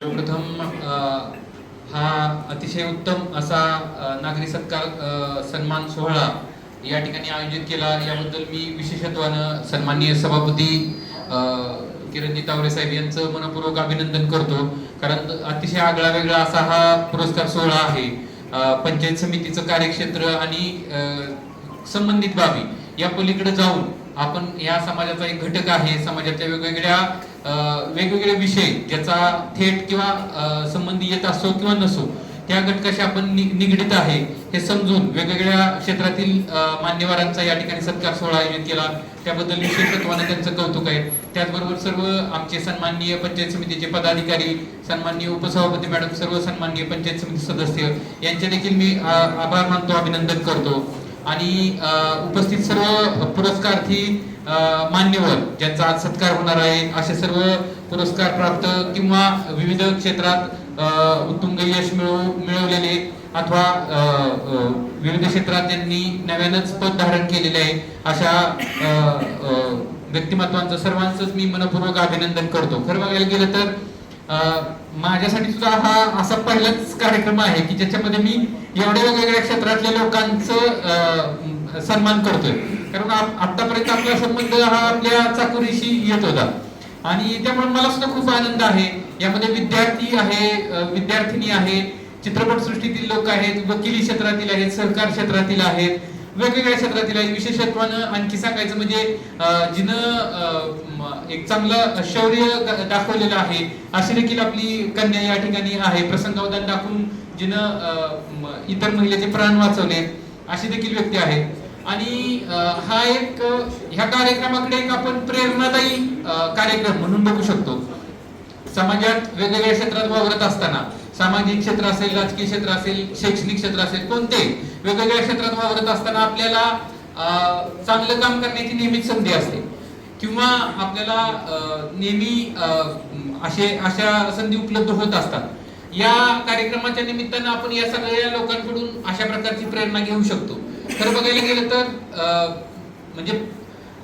सर्वप्रथम हा अतिशय उत्तम असा नागरी सत्कार सन्मान सोहळा या ठिकाणी आयोजित केला याबद्दल मी विशेषत्वानं सन्माननीय सभापती किरणजी तावरे साहेब यांचं मनपूर्वक अभिनंदन करतो। कारण अतिशय आगळा वेगळा असा हा पुरस्कार सोहळा आहे। पंचायत समितीचं कार्यक्षेत्र आणि संबंधित बाबी या पलीकडे जाऊन आपण या समाजाचा एक घटक आहे, समाजातल्या वेगवेगळे विषय ज्याचा थेट किंवा संबंधी येत असो किंवा नसो त्या घटकाशी आपण निगडित आहे हे समजून वेगवेगळ्या क्षेत्रातील मान्यवरांचा या ठिकाणी सत्कार सोहळा आयोजित केला, त्याबद्दल विशेषत्वाने त्यांचं कौतुक आहे। त्याचबरोबर सर्व आमचे सन्माननीय पंचायत समितीचे पदाधिकारी, सन्माननीय उपसभापती मॅडम, सर्व सन्माननीय पंचायत समिती सदस्य यांचे देखील मी आभार मानतो, अभिनंदन करतो। आणि उपस्थित सर्व पुरस्कार्थी मान्यवर ज्यांचा आज सत्कार होणार आहे असे सर्व पुरस्कार प्राप्त किंवा विविध क्षेत्रात उत्तुंग यश मिळवलेले अथवा विविध क्षेत्रात त्यांनी नव्यानच पद धारण केलेले आहे अशा व्यक्तिमत्वांचं सर्वांचंच मी मनपूर्वक अभिनंदन करतो। खरं बघायला गेलं तर माझ्यासाठी सुद्धा हा असा पहिलाच कार्यक्रम आहे की ज्याच्यामध्ये मी एवढ्या वेगवेगळ्या क्षेत्रातल्या लोकांचं सन्मान करतोय। कारण आतापर्यंत आपला संबंध हा आपल्या चाकोरीशी येत होता आणि त्यामुळे मला सुद्धा खूप आनंद आहे। यामध्ये विद्यार्थी आहे, विद्यार्थिनी आहे, चित्रपटसृष्टीतील लोक आहेत, वकिली क्षेत्रातील आहेत, सहकार क्षेत्रातील आहेत, वेगवेगळ्या क्षेत्रातील आहेत। विशेषत्वानं आणखी सांगायचं म्हणजे जिनं एक चांगलं शौर्य दाखवलेलं आहे अशी देखील आपली कन्या या ठिकाणी आहे। प्रसंगावधान दाखवून जिनं इतर महिलेचे प्राण वाचवले अशी देखील व्यक्ती आहे। आणि हा एक ह्या कार्यक्रमाकडे एक आपण प्रेरणादायी कार्यक्रम म्हणून बघू शकतो। समाजात वेगवेगळ्या क्षेत्रात वावरत असताना, सामाजिक क्षेत्र असेल, राजकीय क्षेत्र असेल, शैक्षणिक क्षेत्र असेल, कोणते वेगवेगळ्या क्षेत्रात वावरत असताना आपल्याला चांगलं काम करण्याची नेहमीच संधी असते किंवा आपल्याला नेहमी अशा संधी उपलब्ध होत असतात। या कार्यक्रमाच्या निमित्तानं आपण या सगळ्या लोकांकडून अशा प्रकारची प्रेरणा घेऊ शकतो। खरं बघायला गेलं तर म्हणजे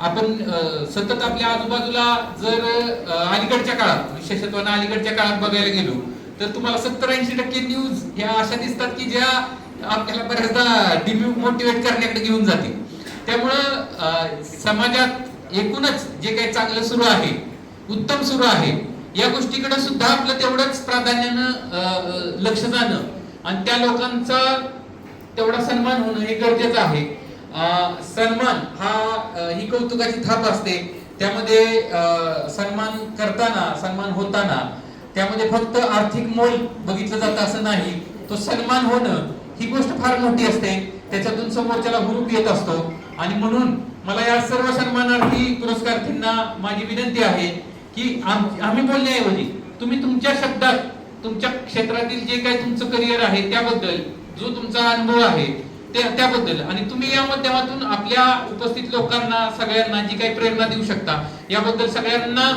आपण सतत आपल्या आजूबाजूला जर अलीकडच्या काळात, विशेषत्वानं अलीकडच्या काळात बघायला गेलो तर तुम्हाला 70-80% न्यूज ह्या अशा दिसतात की ज्या आपल्याला बऱ्याचदा डिमोटिवेट करण्याकडे घेऊन जातील। त्यामुळं समाजात एकूणच जे काही चांगलं सुरू आहे, उत्तम सुरू आहे, या गोष्टीकडे सुद्धा आपलं तेवढंच प्राधान्यानं लक्ष जाणं आणि त्या लोकांचा तेवढा सन्मान होणं हे गरजेचं आहे। सन्मान ही कौतुकाची थाप असते। त्यामध्ये सन्मान करताना, सन्मान होताना त्यामध्ये फक्त आर्थिक मोल बघितलं जातं असं नाही, तो सन्मान होणं ही गोष्ट फार मोठी असते, त्याच्यातून समोरच्याला हुरूप येत असतो। आणि म्हणून मला या सर्व सन्मानार्थी पुरस्कारार्थींना माझी विनंती आहे की आम्ही बोलण्याऐवजी तुम्ही तुमच्या शब्दात तुमच्या क्षेत्रातील जे काही तुमचं करिअर आहे त्याबद्दल, जो तुमचा अनुभव आहे त्याबद्दल, आणि तुम्ही या माध्यमातून आपल्या उपस्थित लोकांना सगळ्यांना जी काही प्रेरणा देऊ शकता याबद्दल सगळ्यांना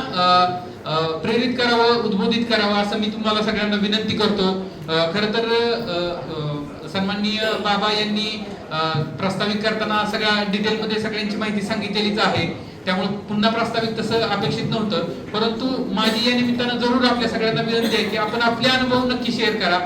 प्रेरित करावं, उद्बोधित करावं असं मी तुम्हाला सगळ्यांना विनंती करतो। खरं तर सन्माननीय बाबा यांनी प्रस्तावित करताना सगळ्या डिटेलमध्ये सगळ्यांची माहिती सांगितलेलीच आहे, त्यामुळे पुन्हा प्रस्तावित तसं अपेक्षित नव्हतं। परंतु माझी या निमित्तानं जरूर आपल्या सगळ्यांना विनंती आहे की आपण आपले अनुभव नक्की शेअर करा।